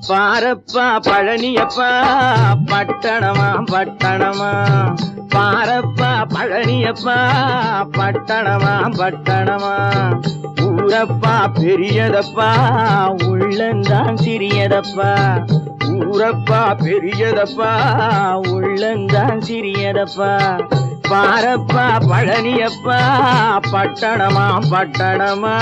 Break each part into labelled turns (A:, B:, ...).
A: பாரப்பா பழனியப்பா பட்டணமா பட்டணமா பாரப்பா பழனியப்பா பட்டணமா பட்டணமா ஊரப்பா பெரியதப்பா உள்ளந்தான் சிறியதப்பா ஊரப்பா பெரியதப்பா உள்ளந்தான் சிறியதப்பா பாரப்பா பழனியப்பா பட்டணமா பட்டணமா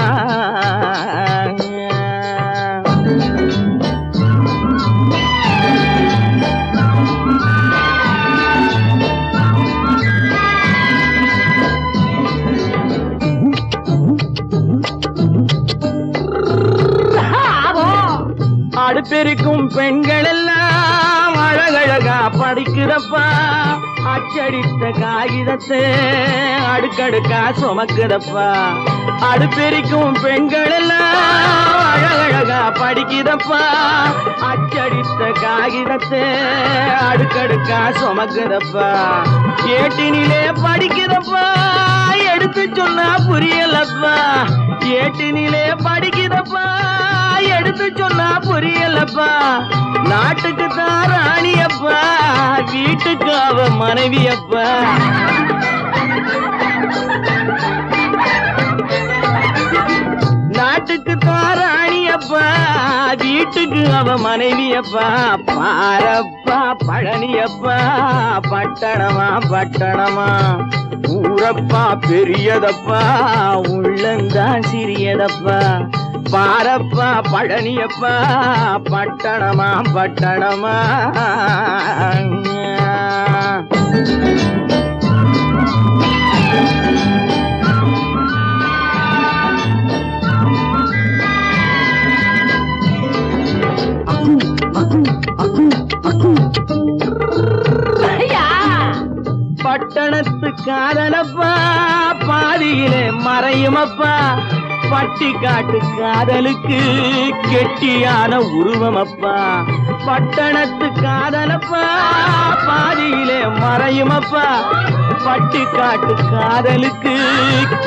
A: அடுப்பெருக்கும் பெண்கள் எல்லாம் அழகழகா படிக்கிறப்பா அச்சடித்த காகிதத்தை அடுக்கடுக்கா சுமக்குதப்பா அடுப்பெருக்கும் பெண்கள் எல்லாம் அழகழகா படிக்கிறப்பா அச்சடித்த காகிதத்தை அடுக்கடுக்கா சுமக்குதப்பா ஏட்டினிலே படிக்கிறப்பா எடுத்து சொன்னா புரியலப்பா ஏட்டினிலே படிக்கிறப்பா எடுத்து சொன்னா புரியலப்பா நாட்டுக்கு தான் ராணியப்பா வீட்டுக்கு அவ மனைவியப்பா நாட்டுக்கு தான் ராணியப்பா வீட்டுக்கு அவ மனைவியப்பா பாரப்பா பழனியப்பா பட்டணமா பட்டணமா ஊரப்பா பெரியதப்பா உள்ளந்தான் சிறியதப்பா பாரப்பா பழனியப்பா பட்டணமா பட்டணமா பட்டணத்து காதலப்பா பாதியிலே மறையுமப்பா பட்டி காட்டு காதலுக்கு கெட்டியான உருவமப்பா பட்டணத்து காதலப்பா பாதியிலே மறையுமப்பா பட்டி காட்டு காதலுக்கு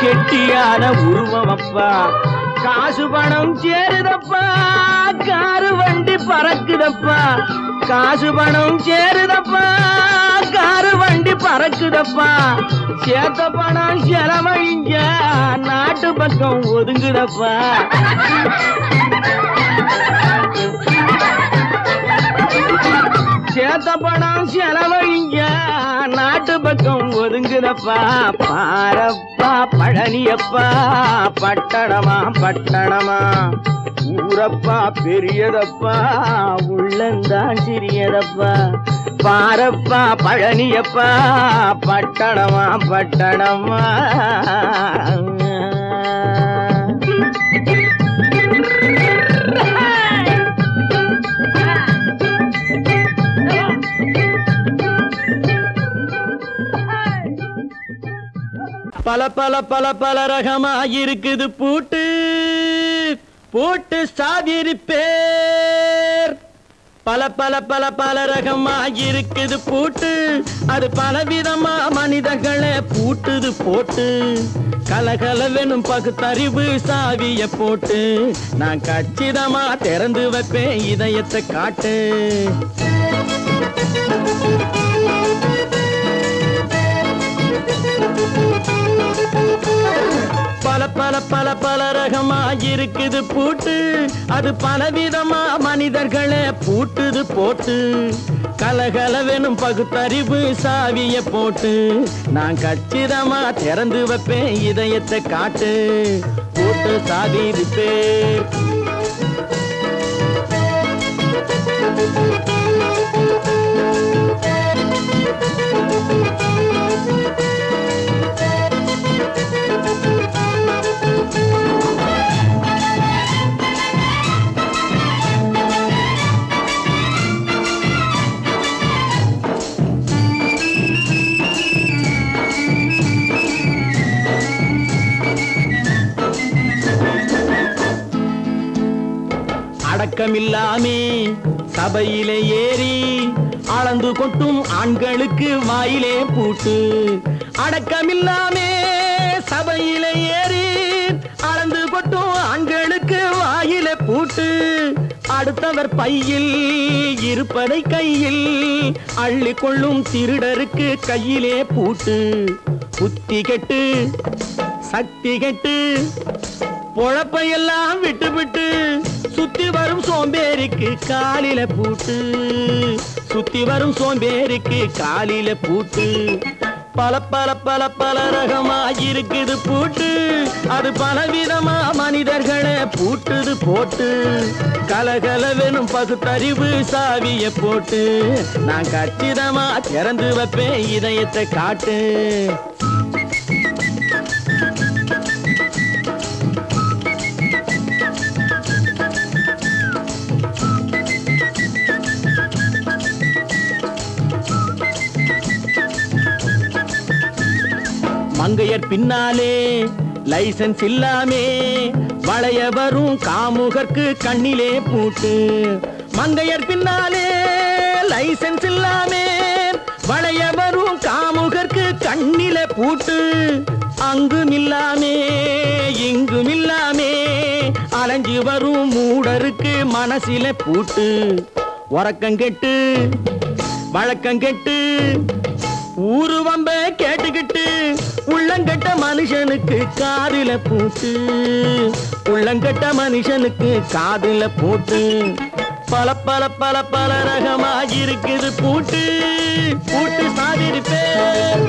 A: கெட்டியான உருவமப்பா காசு பணம் சேருதப்பா காரு வண்டி பறக்குதப்பா காசு பணம் சேருதப்பா காரு வண்டி பறக்குதப்பா சேத்த பணம் செலவழிஞ்ச நாட்டு பக்கம் ஒதுங்குதப்பா சேத்த பணம் செலவழிஞ்ச நாட்டு பக்கம் ஒதுங்குதப்பா பாரப்பா பழனியப்பா பட்டணமா பட்டணமா ஊரப்பா பெரியதப்பா உள்ளந்தான் சிறியதப்பா பாரப்பா பழனியப்பா பட்டணமா பட்டணமா பல பல பல பல ரகமா இருக்குது பூட்டு பூட்டு சாவிரி பேர் பல பல பல பல ரகமா இருக்குது பூட்டு அது பலவிதமா மனிதர்களை பூட்டுது போட்டு கலகலவெனும் பகுத்தறிவு சாவிய போட்டு நான் கச்சிதமா திறந்து வைப்பேன் இதயத்தை காட்டு பல பல பல பல ரகமா இருக்குது பூட்டு அது பலவிதமா மனிதர்களை பூட்டுது போட்டு கலகலவெனும் பகுத்தறிவு சாவிய போட்டு நான் கச்சிதமா திறந்து வைப்பேன் இதயத்தை காட்டு போட்டு சாவி பேர் அடக்கமில்லாமே சபையிலே ஏறி அளந்து கொட்டும் ஆண்களுக்கு வாயிலே பூட்டு அடக்கமில்லாமே சபையிலே ஏறி அளந்து கொட்டும் ஆண்களுக்கு வாயிலே பூட்டு அடுத்தவர் பையில் இருப்பதை கையில் அள்ளி கொள்ளும் திருடருக்கு கையிலே பூட்டு. புத்தி கெட்டு சக்தி கெட்டு பொழப்பையெல்லாம் விட்டு விட்டு சுத்தி வரும் சோம்பேறிக்கு காலில பூட்டு. சுத்தி வரும் சோம்பேறிக்கு காலில பூட்டு. பல பல பல பல ரகமா இருக்குது பூட்டு. அது பலவிதமா மனிதர்களை பூட்டுது போட்டு. கலகலவெனும் பகுத்தறிவு சாவிய போட்டு நான் கச்சிதமா திறந்து வைப்பேன் இதயத்தை காட்டு. மங்கையர் பின்னாலே லைசன்ஸ் இல்லாமே வளைய வரும் காமுகர்க்கு கண்ணிலே பூட்டு. மங்கையர் பின்னாலே லைசன்ஸ் இல்லாமே வளைய வரும் காமுகர்க்கு கண்ணிலே பூட்டு. அங்கும் இல்லாமே இங்கும் இல்லாமே அலைஞ்சு வரும் மூடருக்கு மனசில பூட்டு. உறக்கங்கெட்டு வழக்கங்கெட்டு ஊரு வம்ப கேட்டுக்கிட்டு உள்ளங்கட்ட மனுஷனுக்கு காதில பூட்டு. உள்ளங்கட்ட மனுஷனுக்கு காதில பூட்டு. பல பல பல பல ரகமா இருக்குது பூட்டு. பூட்டு சாதிருப்பேன்.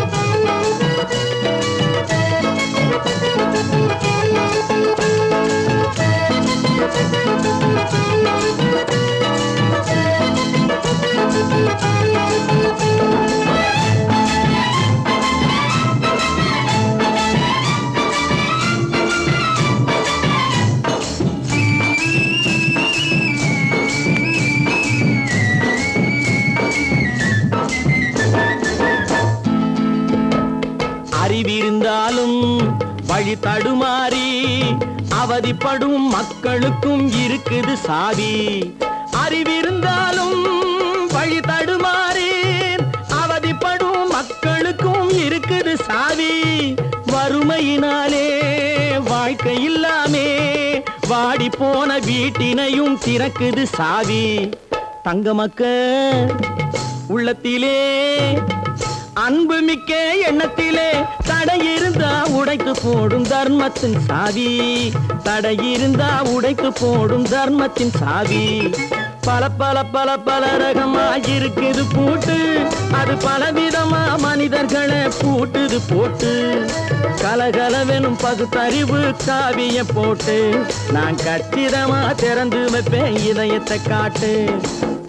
A: அறிவிருந்தாலும் வழி தடுமாறி அவதிப்படும் மக்களுக்கும் இருக்குது சாவி. அறிவிருந்தாலும் வழி தடுமாறி அவதிப்படும் மக்களுக்கும் இருக்குது சாவி. வறுமையினாலே வாழ்க்கை இல்லாமே வாடி போன வீட்டினையும் திறக்குது சாவி. தங்க மக்கள் உள்ளத்திலே அன்பு மிக்க எண்ணத்திலே தடை இருந்தா உடைத்து போடும் தர்மத்தின் சாவி. தடை இருந்தா உடைத்து போடும் தர்மத்தின் சாவி. பல பல பல பல ரகமா இருக்குது பூட்டு. அது பலவிதமா மனிதர்களை பூட்டுது போட்டு. கலகலவெனும் பகுத்தறிவு காவிய போட்டு நான் கச்சிதமா திறந்து வைப்பேன் இதயத்தை காட்டு.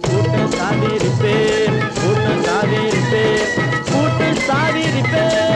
A: பூட்டு சாதிருப்பேன். பூட்டு சாதிருப்பேன். பூட்டு சாதிருப்பேன்.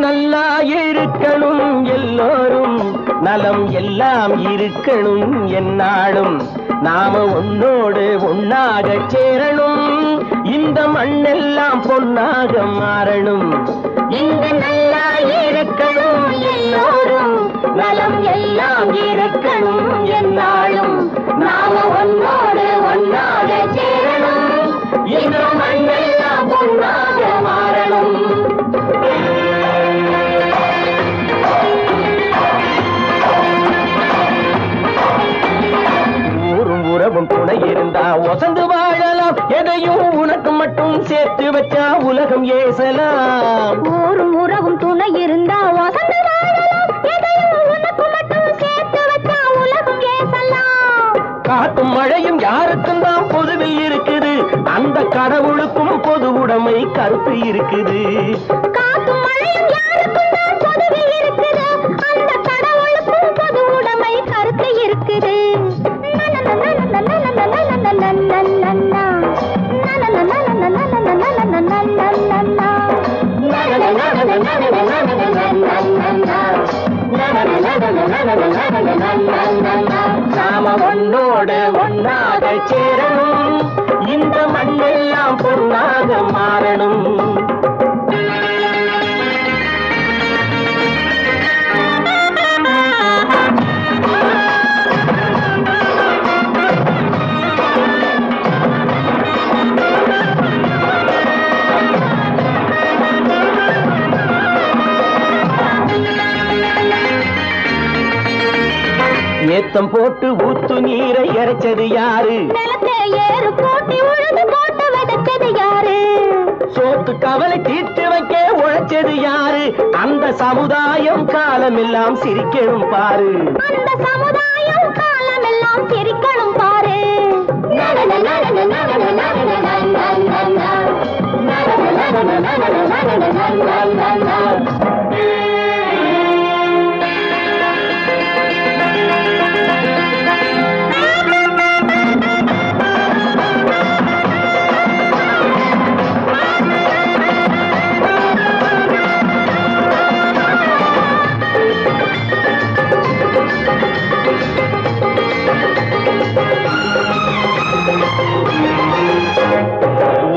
A: நல்லா இருக்கணும் எல்லோரும் நலம் எல்லாம் இருக்கணும் என்னாலும் நாம ஒன்னோடு ஒன்னாக சேரணும் இந்த மண்ணெல்லாம் பொன்னாக மாறணும். இங்கு நல்லா இருக்கணும் எல்லோரும் நலம் எல்லாம் இருக்கணும் என்னாலும் நாம ஒன்னோடு ஒன்னாக சேரணும் இந்த மண்ணெல்லாம் பொன்னாக மாறணும். உறவும் துணை இருந்தா ஒசந்து வாழலாம் எதையும் உனக்கு மட்டும் சேர்த்து வச்சா உலகம் ஏசலாம். ஊரும் உறவும் துணை இருந்தா ஒசந்து வாழலாம் எதையும் உனக்கு மட்டும் சேர்த்து வச்சா உலகம் ஏசலாம். காத்தும் மழையும் யாருக்கும் தான் பொதுவில் இருக்குது அந்த கடவுளுக்கும் பொது உடைமை கருத்து இருக்குது. காத்தும் மழையும் யாருக்கும் தான் பொதுவில் இருக்குது அந்த கடவுளுக்கும் பொது உடைமை கருத்து இருக்குது. நாம ஒன்னோடு ஒன்னாக சேரணும், இந்த மண்ணெல்லாம் பொன்னாக மாறணும். ஏத்தம் போட்டு ஊத்து நீரை இறைச்சது யாரு?
B: நிலத்தை ஏறு போட்டி உழுது போட்டு விதைச்சது யாரு?
A: சோத்து கவலை தீர்த்து வைக்க உழைச்சது யாரு? அந்த சமுதாயம் காலமெல்லாம் சிரிக்கணும் பாரு.
B: அந்த சமுதாயம் காலமெல்லாம் சிரிக்கணும் பாரு.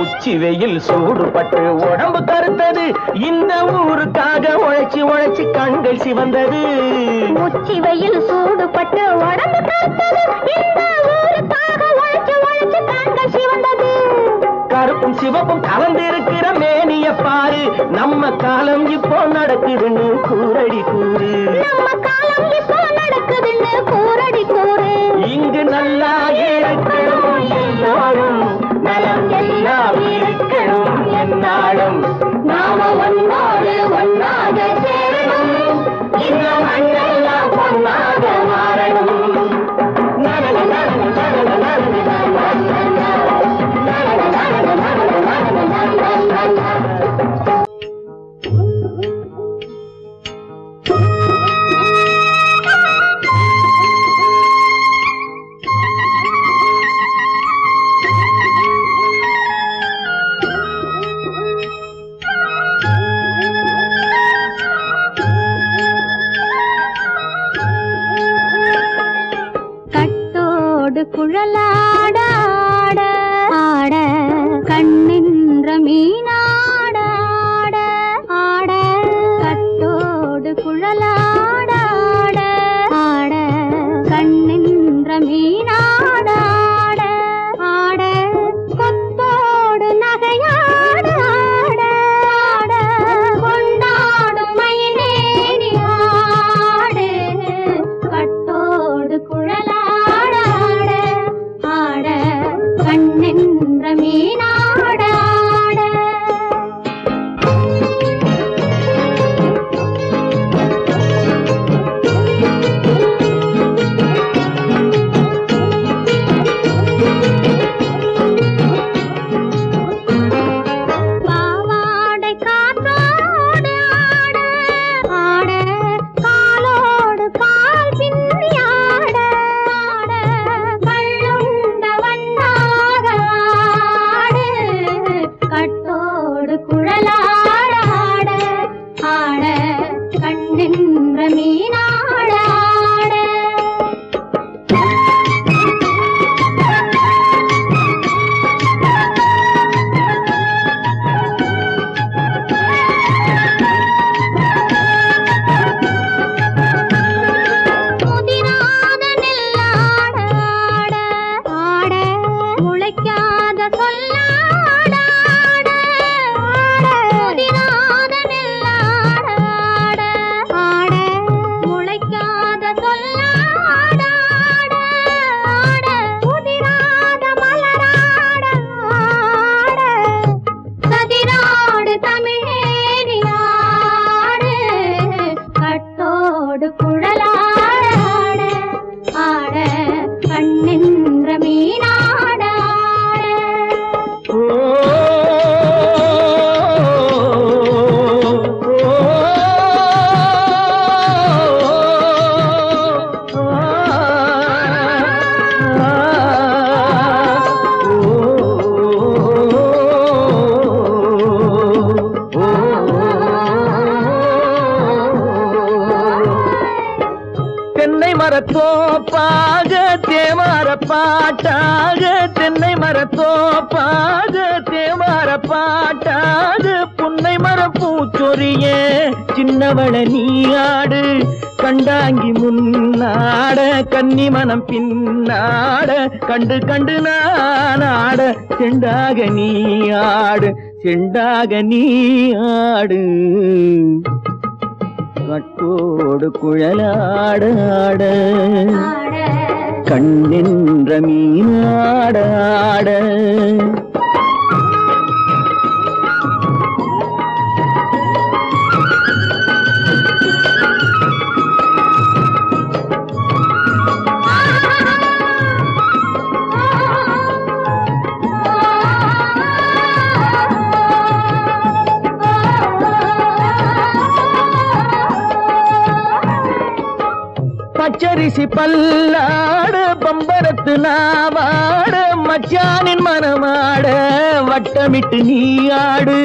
A: உச்சி வெயில் சூடுபட்டு உடம்பு கருத்தது, இந்த ஊருக்காக உழைச்சி உழைச்சி கண்கள் சிவந்தது.
B: உச்சி வெயில் சூடுபட்டு உடம்பு கருத்தது, இந்த ஊருக்காக உழைச்சி உழைச்சி கண்கள் சிவந்தது.
A: கருப்பும் சிவப்பும் கலந்திருக்கிற மேனிய பாரு, நம்ம காலம் இப்போ நடக்குதுன்னு கூரடி கூறு.
B: நம்ம காலம் இப்போ நடக்குதுன்னு கூரடி கூறு.
A: இங்கு நல்லா இருக்கணும் எல்லாரும், நலம் எல்லாம் இருக்கணும் என்னாலும்.
B: நாம ஒன்னோடு ஒன்னாக சேரணும், இந்த மண்ணெல்லாம் பொன்னாக மாறணும்.
A: மரத்தோப்பாக தேவார பாட்டாக தென்னை மரத்தோப்பாக தேவார பாட்டாக புன்னை மரப்பூச்சொரிய சின்னவள நீயாடு கண்டாங்கி முன்னாட கன்னி மனம் பின்னாட கண்டு கண்டு நானாட செண்டாக நீயாடு செண்டாக நீயாடு கட்டோடு குழலாடாட கண்ணென்ற மீனாடாட பச்சரிசி பல்லாடு பம்பரத்து நாவாடு மச்சானின் மனமாட வட்டமிட்டு நீயாடு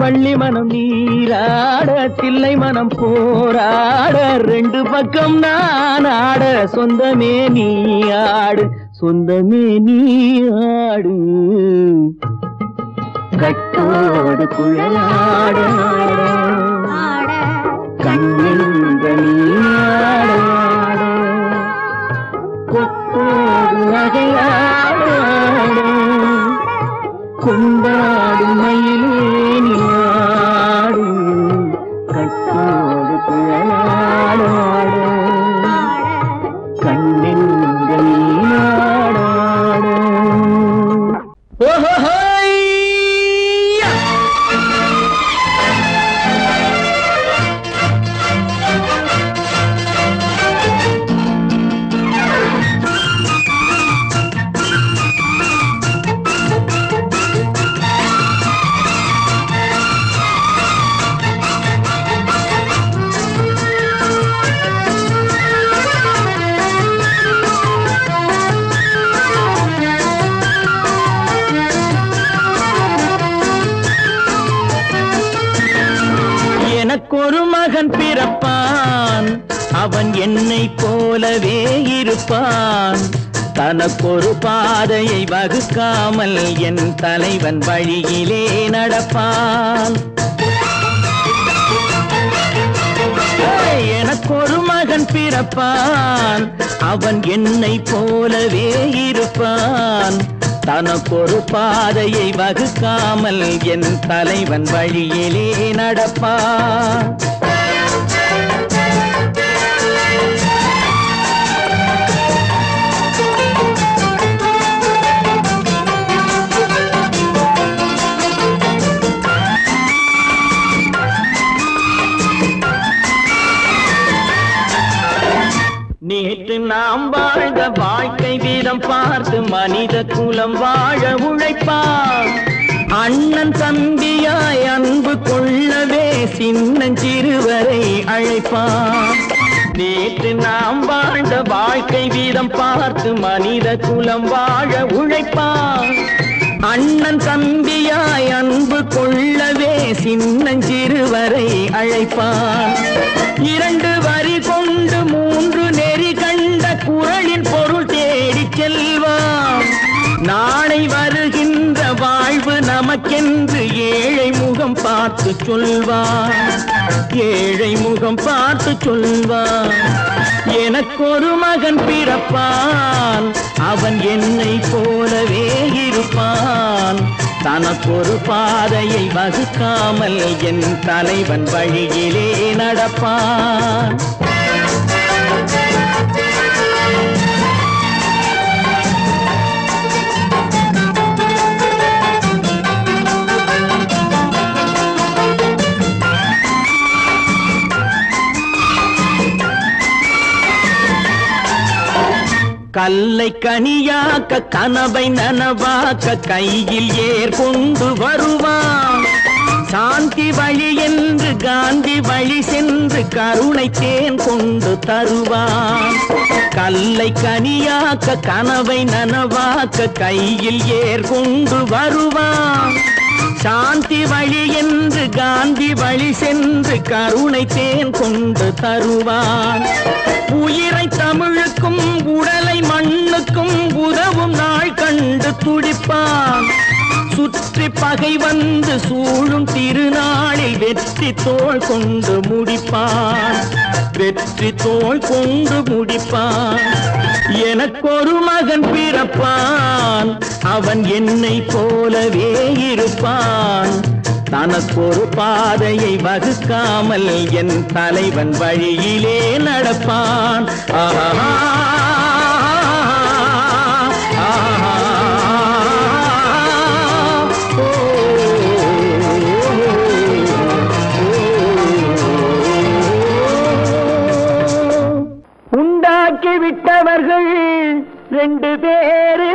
A: வள்ளி மனம் நீராட தில்லை மனம் போராட ரெண்டு பக்கம் நானாட சொந்தமே நீயாடு சொந்தமே நீயாடு கட்டோடு குழலாட கண்ணென்ற நீயாட கொத்தோடு நகையாட கொண்டாடு மயிலேனியாடு கட்டோடு குழலாட கண்ணென்ற நீயாட ஓஹோ எனக்கொரு மகன் பிறப்பான் அவன் என்னை போலவே இருப்பான் தனக்கொரு பாதையை வகுக்காமல் என் தலைவன் வழியிலே நடப்பான் எனக்கொரு மகன் பிறப்பான் அவன் என்னை போலவே இருப்பான் தனக்கொரு பாதையை வகுக்காமல் என் தலைவன் வழியிலே நடப்பான் நேற்று நாம் வாழ்ந்த வாழ்க்கை வீதம் பார்த்து மனித குலம் வாழ உழைப்பான் அண்ணன் தம்பியாய் அன்பு கொள்ளவே சின்னஞ்சிறுவரை அழைப்பான் நேற்று நாம் வாழ்ந்த வாழ்க்கை வீதம் பார்த்து மனித குலம் வாழ உழைப்பான் அண்ணன் தம்பியாய் அன்பு கொள்ளவே சின்னஞ்சிறுவரை அழைப்பான் இரண்டு வரி கொண்டு மூன்று நெறி கண்ட குறளின் பொருள் தேடி செல்வான் நாளை வருகின்ற வாழ்வு நமக்கென்று ஏழை முகம் பார்த்து சொல்வான் ஏழை முகம் பார்த்து சொல்வான் எனக்கொரு மகன் பிறப்பான் அவன் என்னை போலவே இருப்பான் தனக்கொரு பாதையை வகுக்காமல் என் தலைவன் வழியிலே நடப்பான் கல்லை கனியாக்க கனவை நனவாக்க கையில் ஏற்கொண்டு வருவான் சாந்தி வழி என்று காந்தி வழி சென்று கருணை தேன் கொண்டு தருவான் கல்லை கனியாக்க கனவை நனவாக்க கையில் ஏற்கொண்டு வருவான் சாந்தி வழி என்று காந்தி வழி சென்று கருணை தேன் கொண்டு தருவான். உயிரை தமிழுக்கும் உடலை மண்ணுக்கும் உதவும் நாள் கண்டு துடிப்பான். சுற்றி பகை வந்து சூழும் திருநாளில் வெற்றி தோள் கொண்டு முடிப்பான். வெற்றி தோள் கொண்டு முடிப்பான். எனக்கொரு மகன் பிறப்பான், அவன் என்னை போலவே இருப்பான். தனக்கொரு பாதையை வகுக்காமல் என் தலைவன் வழியிலே நடப்பான். ஆஹா உண்டாக்கி விட்டவர்கள் 2 பேரு,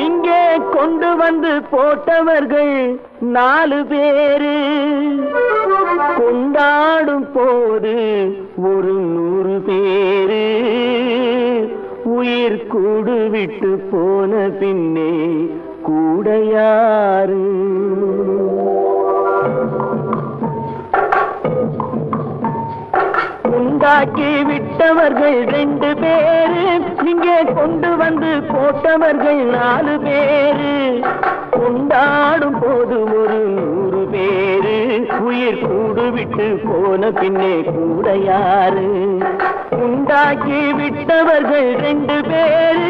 A: இங்கே கொண்டு வந்து போட்டவர்கள் 4 பேரு. கொண்டாடும் போது ஒரு 100 பேரு, உயிர் கூடு விட்டு போன பின்னே கூட யாரு? உண்டாக்கி விட்டவர்கள் 2 பேரு, இங்கே கொண்டு வந்து போட்டவர்கள் 4 பேரு. கொண்டாடும் போது ஒரு 100 பேரு, உயிர் கூடு விட்டு போன பின்னே கூட யாரு? உண்டாக்கி விட்டவர்கள் 2 பேரு,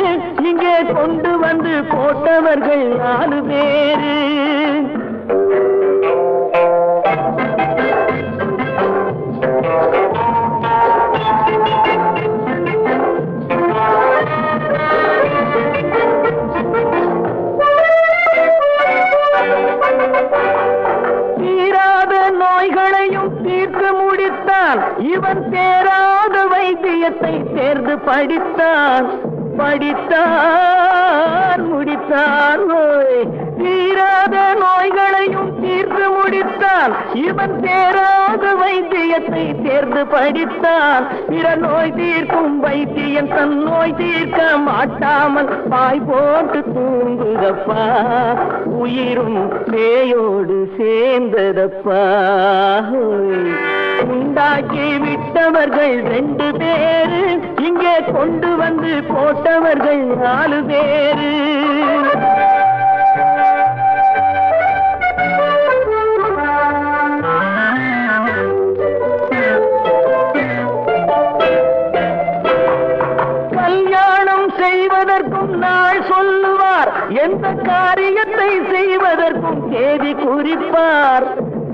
A: இங்கே கொண்டு வந்து போட்டவர்கள் 4 பேரு. இவன் தேராத வைத்தியத்தை தேர்ந்து படித்தான். முடித்தான். தீராத நோய்களையும் தீர்த்து முடித்தான். இவன் தேராத வைத்தியத்தை தேர்ந்து படித்தான். பிற நோய் தீர்க்கும் வைத்தியன் தன் நோய் தீர்க்க மாட்டாமல் பாய் போட்டு தூங்குதப்பா. உயிரும் பேயோடு சேர்ந்ததப்பா. உண்டாக்கி விட்டவர்கள் 2 பேரு, இங்கே கொண்டு வந்து போட்டவர்கள் 4 பேரு. கல்யாணம் செய்வதற்கும் நாள் சொல்லுவார், எந்த காரியத்தை செய்வதற்கும் தேதி குறிப்பார்.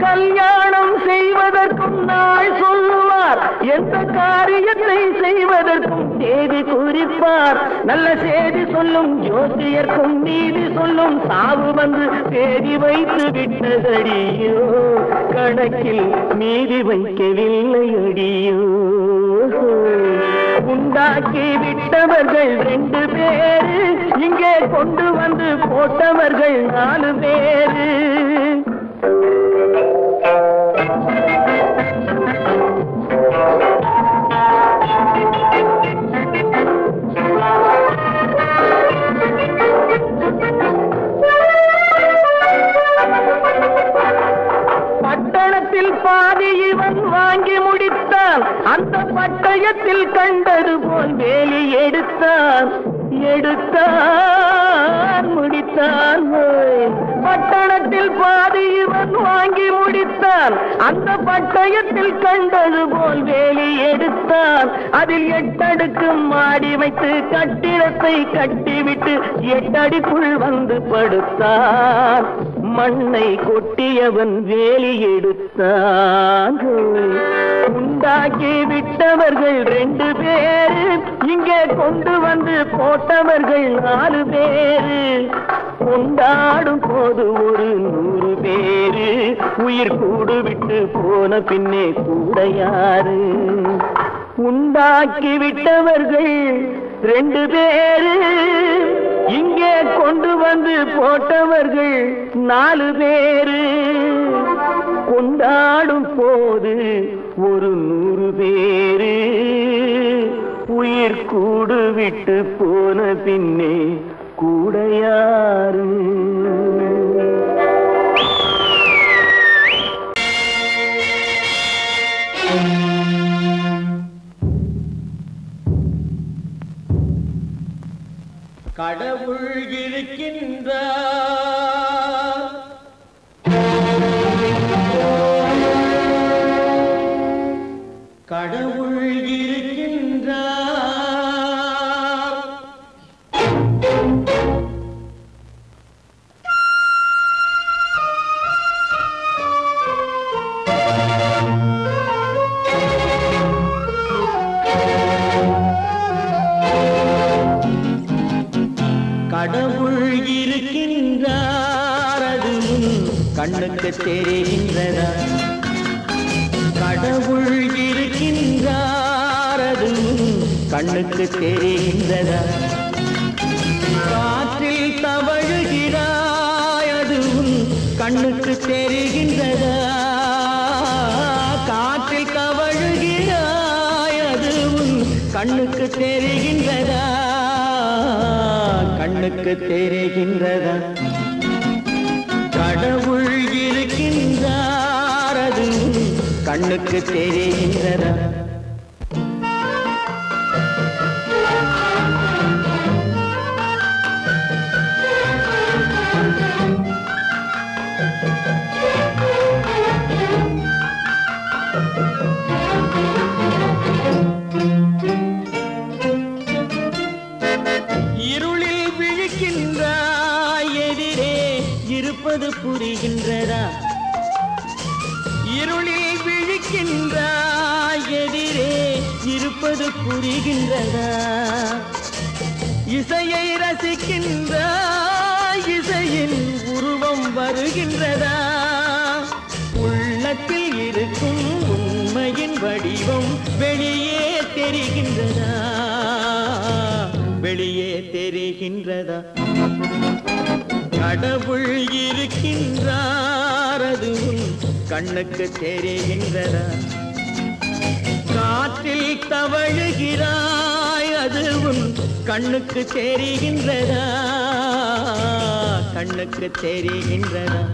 A: கல்யாணம் செய்வதற்கும் நாள் சொல்லுவார், எந்த காரியத்தை செய்வதற்கும் தேதி குறிப்பார். நல்ல செய்தி சொல்லும் ஜோசியர்க்கும் நீதி சொல்லும் சாவு வந்து தேதி வைத்து விட்டதடியோ. கணக்கில் மீதி வைக்கவில்லை அடியோ. உண்டாக்கி விட்டவர்கள் 2 பேரு, இங்கே கொண்டு வந்து போட்டவர்கள் 4 பேரு. பட்டணத்தில் பாதி இவன் வாங்கி முடித்தான். அந்த பட்டயத்தில் கண்டது போல் வேலி எடுத்தான். முடித்தான். பட்டணத்தில் பாதி இவன் வாங்கி முடித்தான். அந்த பட்டயத்தில் கண்டது போல் வேலி எடுத்தான். அதில் 8 அடுக்கு மாடி வைத்து கட்டிடத்தை கட்டிவிட்டு 8 அடிக்குள் வந்து படுத்தான். மண்ணை கொட்டியவன் வேலி எடுத்தான். உண்டாக்கி விட்டவர்கள் 2 பேரு, இங்கே கொண்டு வந்து போட்டவர்கள் 4 பேரு. கொண்டாடும் போது ஒரு 100 பேரு, உயிர் கூடு விட்டு போன பின்னே கூட யாரு? உண்டாக்கி விட்டவர்கள் 2 பேரு, இங்கே கொண்டு வந்து போட்டவர்கள் 4 பேரு. கொண்டாடும் போது ஒரு 100 பேரு, உயிர் கூடு விட்டு போன பின்னே கூட யாரு? கடவுள் இருக்கின்றார், கடவுள் இருக்கின்றார். கடவுள் இருக்கின்றார், அது கண்ணுக்கு தெரிகின்றதா? கடவுள் இருக்கின்றார், அது கண்ணுக்கு தெரிகின்றதா? காற்றில் தவழுகிறாய், அது கண்ணுக்கு தெரிகின்றதா? காற்றில் தவழுகிறாய், அது கண்ணுக்கு தெரிகின்றதா? கண்ணுக்கு தெரிகின்றதா? கடவுள் இருக்கின்றார், அது கண்ணுக்கு தெரிகின்றதா? இருளில் விழிக்கின்றாய், எதிரே இருப்பது புரிகின்றதா? இருளில் விழிக்கின்றாய், எதிரே இருப்பது புரிகின்றதா? இசையை ரசிக்கின்றாய், இசையின் உருவம் வருகின்றதா? உள்ளத்தில் இருக்கும் உண்மையின் வடிவம் வெளியே தெரிகின்றதா? வெளியே தெரிகின்றதா? கடவுள் இருக்கின்றார், அது கண்ணுக்கு தெரிகின்றதா? காற்றில் தவழுகிறாய், அது கண்ணுக்கு தெரிகின்றதா? கண்ணுக்கு தெரிகின்றதா?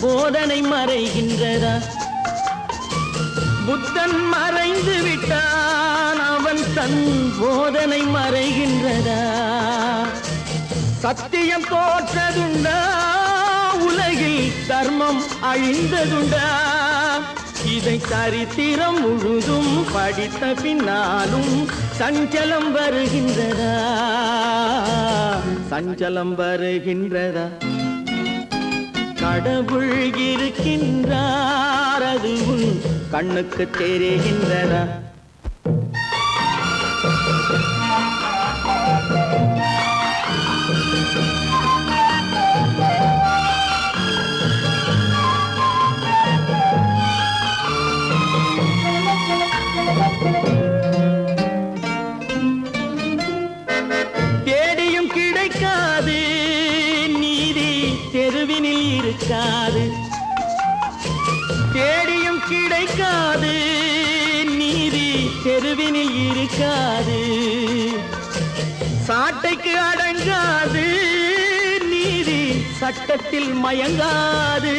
A: போதனை மறைகின்றதா? புத்தன் மறைந்து விட்டான், அவன் தன் போதனை மறைகின்றதா? சத்தியம் தோற்றதுண்டா? உலகில் தர்மம் அழிந்ததுண்டா? இதை சரித்திரம் முழுதும் படித்த பின்னாலும் சஞ்சலம் வருகின்றதா? சஞ்சலம் வருகின்றதா? கடவுள் இருக்கின்றார், அது கண்ணுக்கு தெரிகின்றதா? தேடியும் கிடைக்காது நீதி, தெருவினில் இருக்காது. தேடியும் கிடைக்காது நீதி, தெருவினில் இருக்காது. சாட்டைக்கு அடங்காது நீதி, சட்டத்தில் மயங்காது.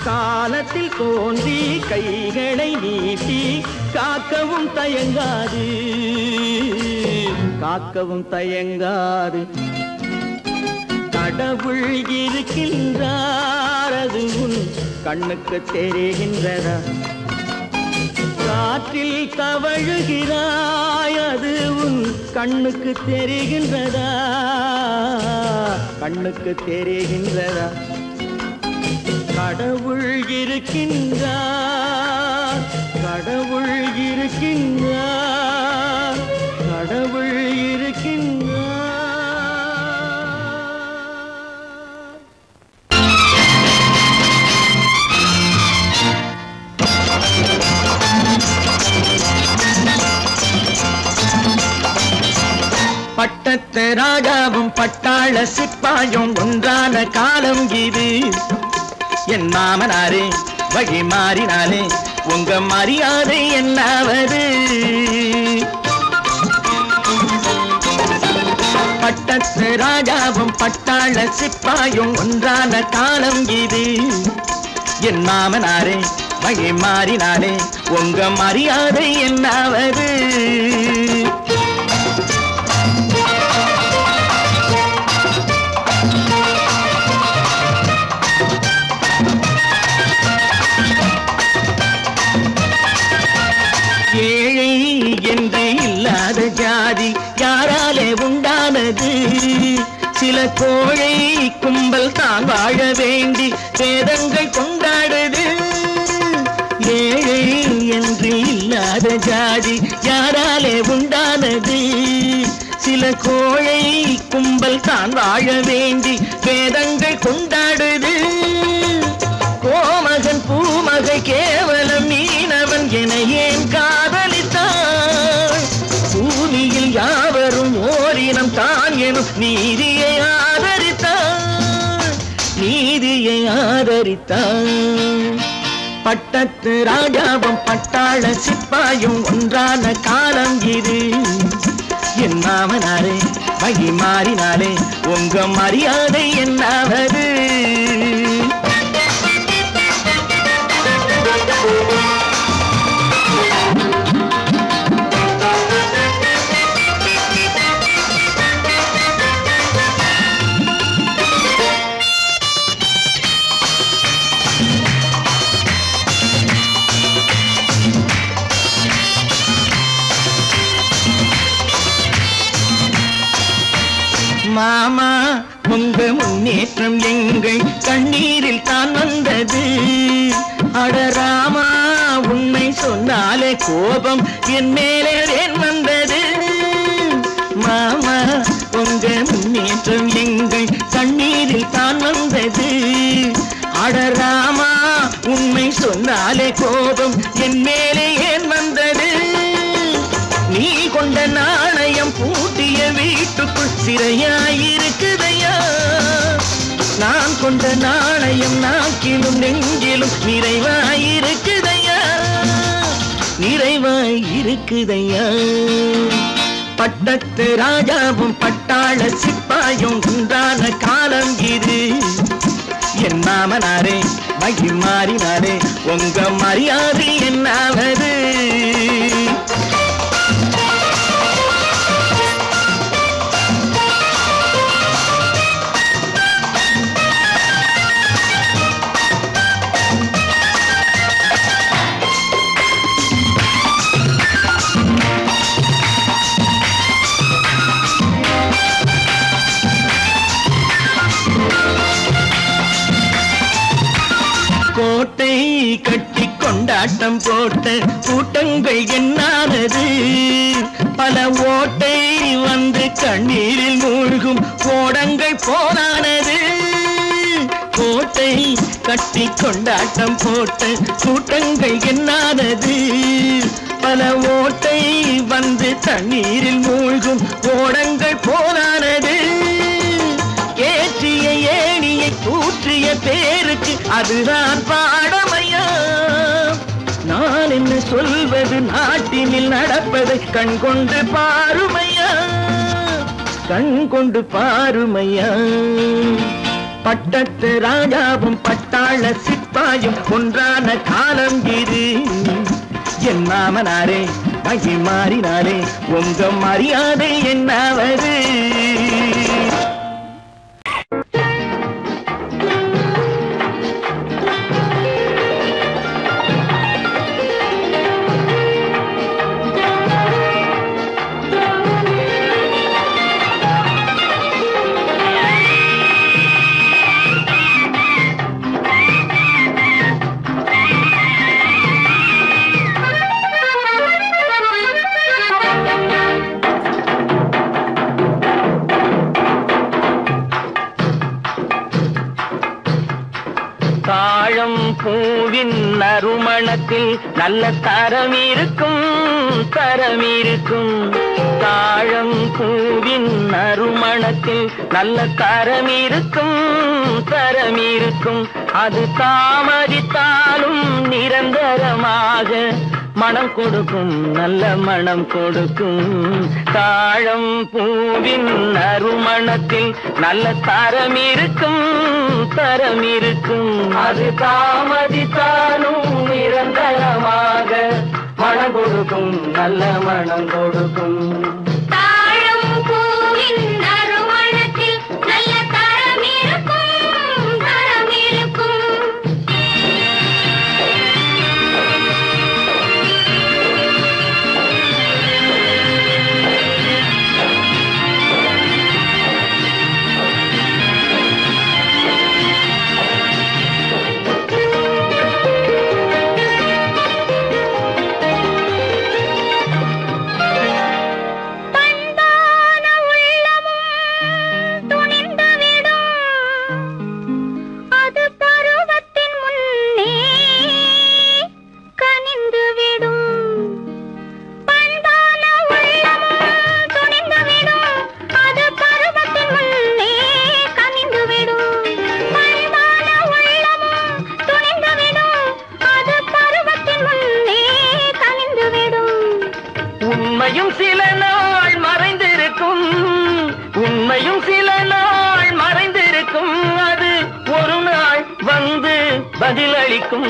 A: காலத்தில் தோன்றி கைகளை நீட்டி காக்கவும் தயங்காது, காக்கவும் தயங்காது. கடவுள் இருக்கின்றார், அது கண்ணுக்கு தெரிகின்றதா? காற்றில் தவழுகிறாய், அது கண்ணுக்கு தெரிகின்றதா? கண்ணுக்கு தெரிகின்றதா? கடவுள் இருக்கின்றார், கடவுள் இருக்கின்றார், கடவுள் இருக்கின்றார். பட்டத்து ராஜாவும் பட்டாள சிப்பாயும் ஒன்றான காலம் இது. என் மாமனாரே வழி மாறினாலே உங்க மரியாதை என்னாவது? பட்டத்து ராஜாவும் பட்டாள சிப்பாயும் ஒன்றான காலம் இது. என் மாமனாரே வழி மாறினாலே உங்க மரியாதை என்னாவது? ஏழை என்று இல்லாத ஜாதி யாராலே உண்டானது? சில கோழை கும்பல் தான் வாழ வேண்டி வேதங்கள் கொண்டாடுது. ஏழை என்று இல்லாத ஜாதி யாராலே உண்டானது? சில கோழை கும்பல் தான் வாழ வேண்டி வேதங்கள் கொண்டாடுது. கோமகன் பூமகை கேவலம் மீனவன் என ஏன் காதலித்தான்? பூமியில் யாவரும் ஓரினம் தான் எனும் நீதியை ஆதரித்தான், நீதியை ஆதரித்தான். பட்டத்து ராஜாவும் பட்டாள சிப்பாயும் ஒன்றான காலம் இது. என் மாமனாரே வழி மாறினாலே உங்க மரியாதை என்னாவது? மாமா உங்க முன்னேற்றம் எங்கள் கண்ணீரில் தான் வந்தது. அடராமா உண்மை சொன்னாலே கோபம் என் மேலே ஏன் வந்தது? மாமா உங்க முன்னேற்றம் எங்கள் கண்ணீரில் தான் வந்தது. அடராமா உண்மை சொன்னாலே கோபம் என் மேலே ஏன் வந்தது? நீ கொண்ட நாணயம் பூட்டிய வீட்டுக்குள் சிறையாயிருக்குதையா? நான் கொண்ட நாணயம் நாக்கிலும் நெஞ்சிலும் நிறைவாயிருக்குதையா, நிறைவாயிருக்குதையா. பட்டத்து ராஜாவும் பட்டாள சிப்பாயும் ஒன்றான காலம் இது. என் மாமனாரே வழி மாறினாரே உங்க மரியாதை என்னாவது? கோட்டை கட்டி கொண்டாட்டம் போட்ட கூட்டங்கள் என்னானது? பல ஓட்டை வந்து கண்ணீரில் மூழ்கும் கோடங்கள் போனானது. கோட்டை கட்டி கொண்டாட்டம் போட்ட கூட்டங்கள் என்னானது? பல ஓட்டை வந்து தண்ணீரில் மூழ்கும் கோடங்கள் போனானது. ஏற்றிய ஏணியை தூற்றிய பேருக்கு அதுதான் பாடமையா? நான் என்ன சொல்வது? நாட்டினில் நடப்பதை கண் கொண்டு பாருமையா, கண் கொண்டு பாருமையா. பட்டத்து ராஜாவும் பட்டாள சிப்பாயும் ஒன்றான காலம் இது. என் மாமனாரே வழி மாறினாரே உங்க மரியாதை என்னாவது? தாழம் பூவின் நறுமணத்தில் நல்ல தரம் இருக்கும் தரம் இருக்கும். தாழம் பூவின் நறுமணத்தில் நல்ல தரம் இருக்கும் தரம் இருக்கும். அது தாமதித்தாலும் நிரந்தரமாக மனம் கொடுக்கும் நல்ல மனம் கொடுக்கும். தாழம் பூவின் நறுமணத்தில் நல்ல தரம் இருக்கும் தரம் இருக்கும். அது தாமதித்தாலும் நிரந்தரமாக மனம் கொடுக்கும் நல்ல மனம் கொடுக்கும்.
B: தாழம் பூவின் நறுமணத்தில் நல்ல தரம் இருக்கும் தரம் இருக்கும்.
A: உண்மையும் சில நாள் மறைந்திருக்கும் உண்மையும் சில நாள் மறைந்திருக்கும். அது ஒரு நாள் வந்து பதிலளிக்கும்.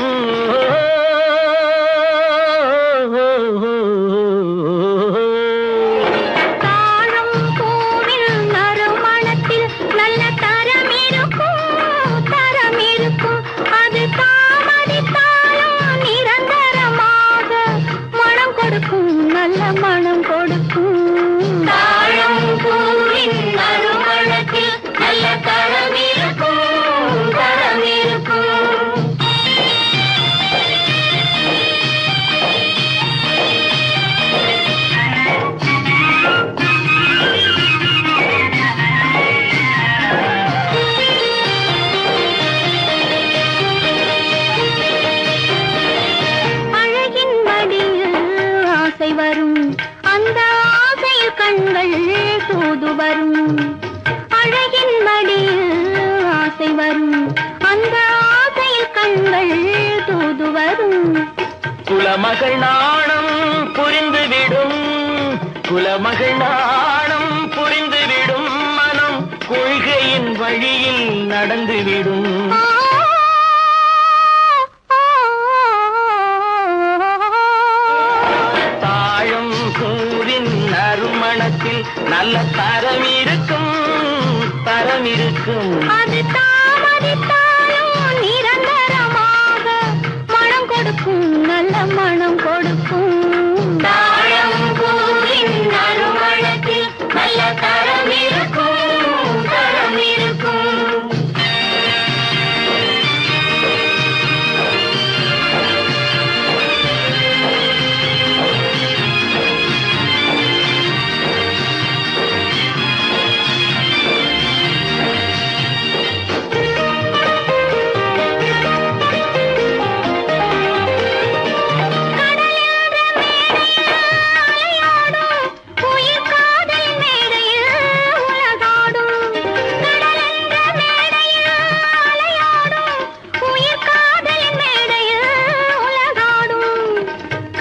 B: தாழம் பூவின் நறுமணத்தில் நல்ல தரம் இருக்கும் தரம் இருக்கும். அது தாமதித்தாலும் நிரந்தரமாக மனம் கொடுக்கும் நல்ல மனம் கொடுக்கும். தாழம் பூவின் நறுமணத்தில் நல்ல தரம் இருக்கும் தரம் இருக்கும். அழகின் மடியில் ஆசை வரும் அந்த ஆசையில் கண்கள் தூது வரும். அழகின் மடியில் ஆசை வரும் அந்த ஆசையில் கண்கள் தூது வரும்.
A: குலமகள் நாணம் புரிந்துவிடும் குலமகள் நாணம் புரிந்துவிடும். மனம் கொள்கையின் வழியில் நடந்துவிடும். தாழம் பூவின் நறுமணத்தில் நல்ல தரம் இருக்கும் தரம் இருக்கும்.
B: அது தாமதித்தாலும் நிரந்தரமாக மனம் கொடுக்கும் நல்ல மனம் கொடுக்கும். தாழம் பூவின் நறுமணத்தில் நல்ல தரம் இருக்கும் தரம் இருக்கும்.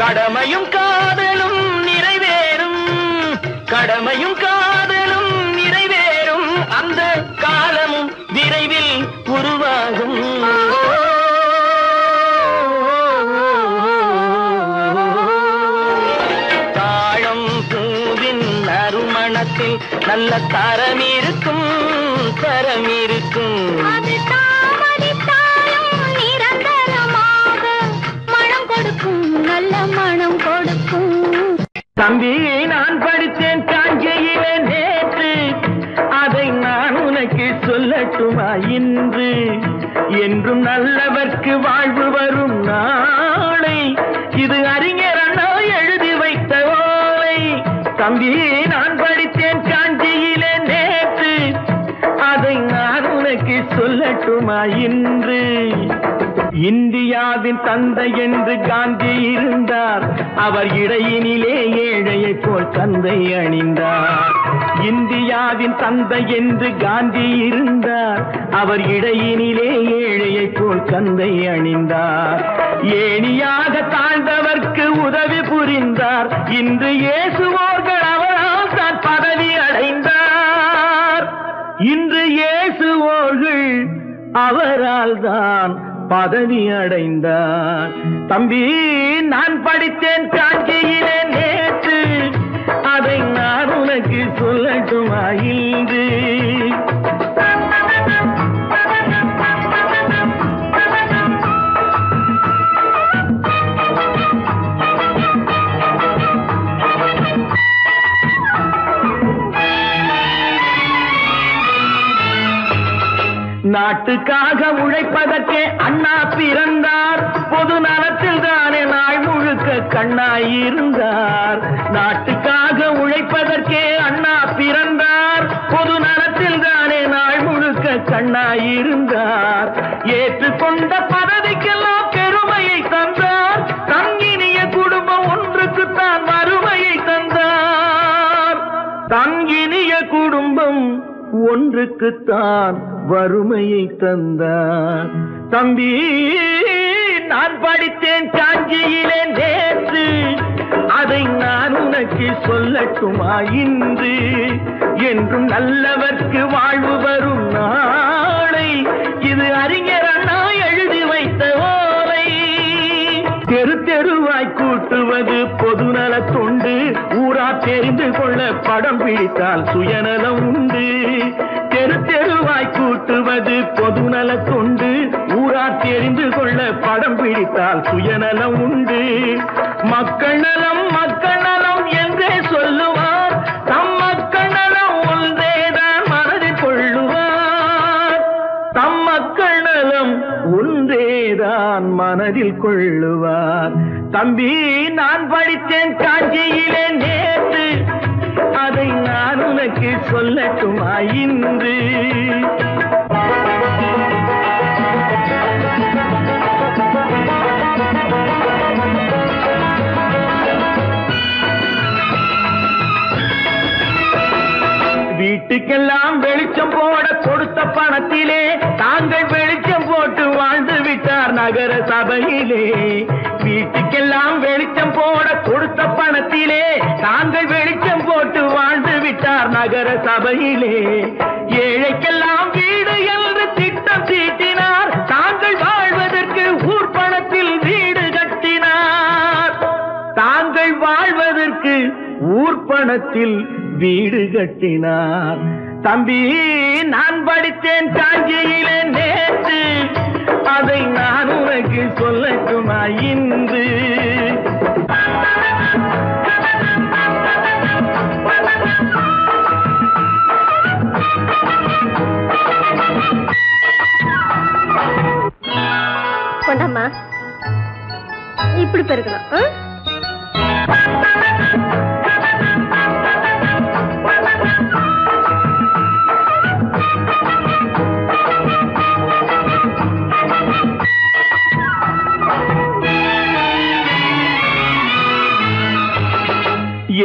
A: கடமையும் காதலும் நிறைவேறும் கடமையும் காதலும் நிறைவேறும். அந்த காலமும் விரைவில் உருவாகும். தாழம் பூவின் நறுமணத்தில் நல்ல தரம் இருக்கும் தரம் இருக்கும்.
B: அது தாமதித்தாலும் நிரந்தரமாக மனம் கொடுக்கும் நல்ல மனம் கொடுக்கும்.
A: தம்பி நான் படித்தேன் காஞ்சியிலே நேற்று. அதை நான் உனக்கு சொல்லட்டுமா இன்று? என்றும் நல்லவர்க்கு வாழ்வு வரும் நாளை இது அறிஞர் அண்ணா எழுதி வைத்த ஓலை. தம்பி நான் படித்தேன் காஞ்சியிலே நேற்று. அதை நான் உனக்கு சொல்லட்டுமா இன்று? இந்தியாவின் தந்தை என்று காந்தி இருந்தார், அவர் இடையினிலே ஏழையை போல் தந்தை அணிந்தார். இந்தியாவின் தந்தை என்று காந்தி இருந்தார், அவர் இடையினிலே ஏழையை போல் தந்தை அணிந்தார். ஏணியாக தாழ்ந்தவர்க்கு உதவி புரிந்தார், இன்று இயேசுவோர்கள் அவரால் தான் பதவி அடைந்தார். இன்று இயேசுவோர்கள் அவரால் தான் பதவி அடைந்தார். தம்பி, நான் படித்தேன் காஞ்சியிலே நேற்று, அதை நான் உனக்கு சொல்லட்டுமா இன்று? நாட்டுக்காக உழைப்பதற்கே அண்ணா பிறந்தார், பொது நலத்தில் தானே நாள் முழுக்க கண்ணாயிருந்தார். நாட்டுக்காக உழைப்பதற்கே அண்ணா பிறந்தார், பொது நலத்தில் தானே நாள் முழுக்க கண்ணாயிருந்தார். ஏற்றுக்கொண்ட பதவிக்கெல்லாம் பெருமையை தந்தார், தங்கினிய குடும்பம் ஒன்றுக்குத்தான் வறுமையை தந்தார். தங்கினிய குடும்பம் ஒன்றுக்குத்தான் வறுமையை தந்தார். தம்பி, நான் படித்தேன் காஞ்சியிலே நேற்று, அதை நான் உனக்கு சொல்லட்டுமா இன்று? என்றும் நல்லவர்க்கு வாழ்வு வரும் நாளை, இது அறிஞர் அண்ணா எழுதி வைத்த ஓலை. தெரு தெருவாய் கூட்டுவது பொதுநல தொண்டு, ஊரா தெரிந்து கொள்ள படம் பிடித்தால் சுயநலம் உண்டு. தெரு தெருவாய் கூட்டுவது பொதுநல தொண்டு, ஊரா தெரிந்து கொள்ள படம் பிடித்தால் சுயநலம் உண்டு. மக்கள் நலம் மக்கள் நலம் என்றே சொல்லுவார், தம் மக்கள் நலம் ஒன்றேதான் மனதில் கொள்ளுவார். தம் மக்கள் நலம் ஒன்றேதான் மனதில் கொள்ளுவார். தம்பி, நான் படித்தேன் காஞ்சியிலே நேற்று, அதை நான் உனக்கு சொல்லட்டுமா இன்று? வீட்டுக்கெல்லாம் வெளிச்சம் போட கொடுத்த பணத்திலே தாங்கள் வெளிச்சம் போட்டு வாழ்ந்து விட்டார் நகர சபையிலே. வீட்டுக்கெல்லாம் வெளிச்சம் போட கொடுத்த பணத்திலே தாங்கள் வெளிச்சம் போட்டு வாழ்ந்து விட்டார் நகர சபையிலே. ஏழைக்கெல்லாம் வீடு என்று திட்டம் தீட்டினார், தாங்கள் வாழ்வதற்கு ஊர் பணத்தில் வீடு கட்டினார். தாங்கள் வாழ்வதற்கு ஊர் பணத்தில் வீடு கட்டினார். தம்பி, நான் படித்தேன் காஞ்சியிலே நேற்று, அதை நான் உனக்கு சொல்லட்டுமா இன்று?
B: கொண்டாமா, இப்படி பெருக்கலாம்.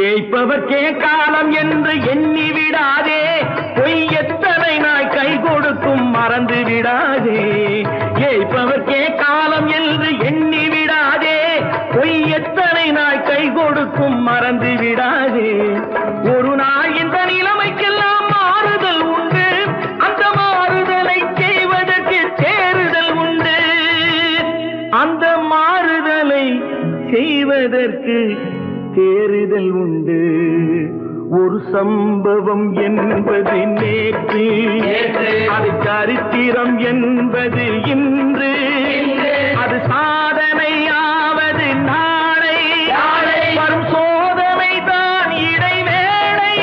A: ஏய்ப்பவர்க்கே காலம் என்று எண்ணி விடாதே, பொய் எத்தனை நாய் கை கொடுக்கும் மறந்து விடாதே. ஏய்ப்பவர்க்கே காலம் என்று எண்ணி விடாதே, பொய் எத்தனை நாய் கை கொடுக்கும் மறந்து விடாதே. ஒரு நாள் இந்த நிலைமைக்கெல்லாம் மாறுதல் உண்டு, அந்த மாறுதலை செய்வதற்கு தேறுதல் உண்டு. அந்த மாறுதலை செய்வதற்கு தேறுதல் உண்டு. ஒரு சம்பவம் என்பது நேற்று, அது சரித்திரம் என்பது இன்று, அது சாதனையாவது நாளை, வரும் சோதனை தான் இடைவேளை.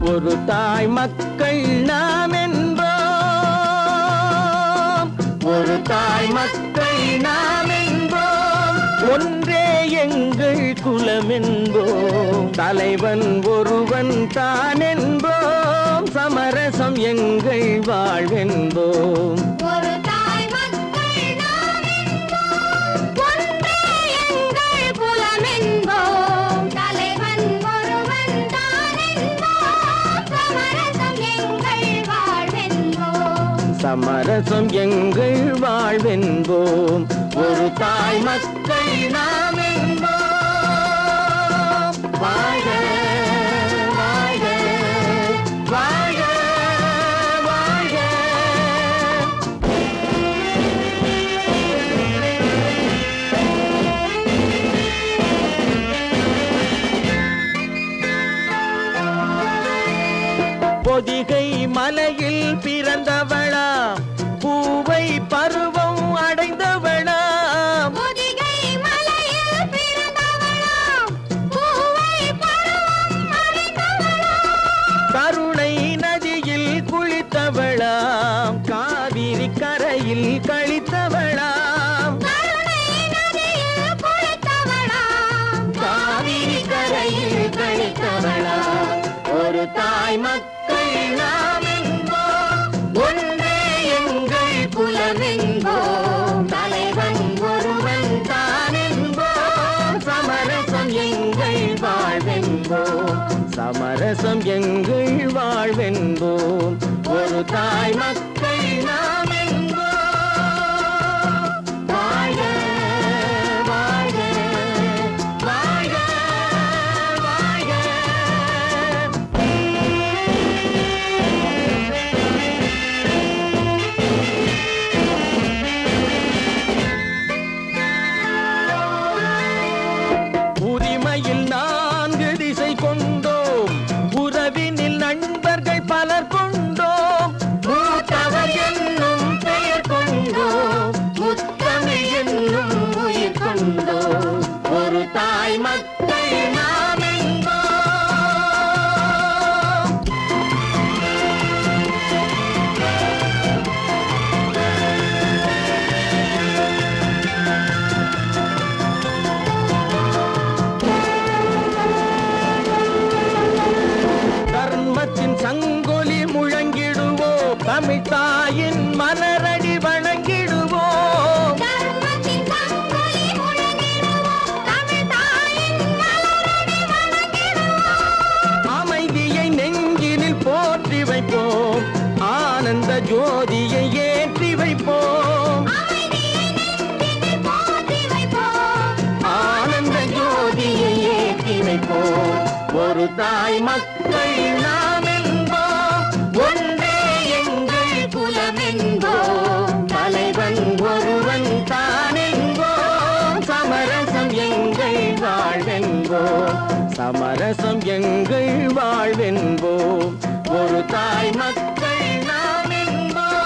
A: ஒரு தாய் மக்கள் நாம் என்போம், ஒரு தாய் மக்கள் நாம் என்போம், ஒன்றே எங்கள் குலம் என்போம், தலைவன் ஒருவன் தான் என்போம், சமரசம் எங்கள் வாழ்வென்போம்.
B: ஒரு தாய் மக்கள் நாம் என்போம், ஒன்றே எங்கள் குலம் என்போம், தலைவன் ஒருவன் தான் என்போம், சமரசம் எங்கள் வாழ்வென்போம்,
A: சமரசம் எங்கள் வாழ்வென்போம். ஒரு தாய் மக்கள் நாம் என்போம். வாழ்க வாழ்க வாழ்க வாழ்க. பொதிகை மலையில் பிறந்தவளா, பூவை பருவம் அடைந்தவளா,
B: பொதிகை மலையில் பிறந்தவளாம், பூவை பருவம் அடைந்தவளாம்,
A: கருணை நதியில் குளித்தவளாம், காவிரி கரையில் கழித்தவளாம்,
B: கருணை நதியில் குளித்தவளாம்,
A: காவிரி கரையில் கழித்தவளாம். ஒரு தாய் மக்கள் நாம் என்போம், ஒன்றே எங்கள் குலம் என்போம், தலைவன் ஒருவன் தான் என்போம், சமரசம் எங்கள் வாழ்வென்போம், சமரசம் எங்கள் வாழ்வென்போம். ஒரு தாய் மக்கள் நாம் என்போம். வாழ்க வாழ்க வாழ்க வாழ்க. உரிமையில் 4 திசை கொண்டோம், உறவினில் நண்பர்கள் பலர் கொண்டோம், மூத்தவர் என்னும் பெயர் கொண்டோம், முத்தமிழ் என்னும் உயிர் கொண்டோம். ஒரு தாய் மக்கள் நாம் என்போம். தர்மத்தின் சங்கொலி முழங்கிடுவோம், தமிழ் தாயின் மலரடி வணங்கிடுவோம்,
B: தர்மத்தின் சங்கொலி முழங்கிடுவோம், தமிழ் தாயின் மலரடி வணங்கிடுவோம்,
A: அமைதியை நெஞ்சினில் போற்றி வைப்போம், ஆனந்த ஜோதியை ஏற்றி வைப்போம்,
B: அமைதியை நெஞ்சினில் போற்றி வைப்போம்,
A: ஆனந்த ஜோதியை ஏற்றி வைப்போம். ஒரு தாய் மக்கள் நாம் என்போம், ஒன்றே எங்கள் குலம் என்போம், தலைவன் ஒருவன் தான் என்போம், சமரசம் எங்கள் வாழ்வென்போம், சமரசம் எங்கள் வாழ்வென்போம். ஒரு தாய் மக்கள் நாம் என்போம்.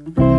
B: ஆ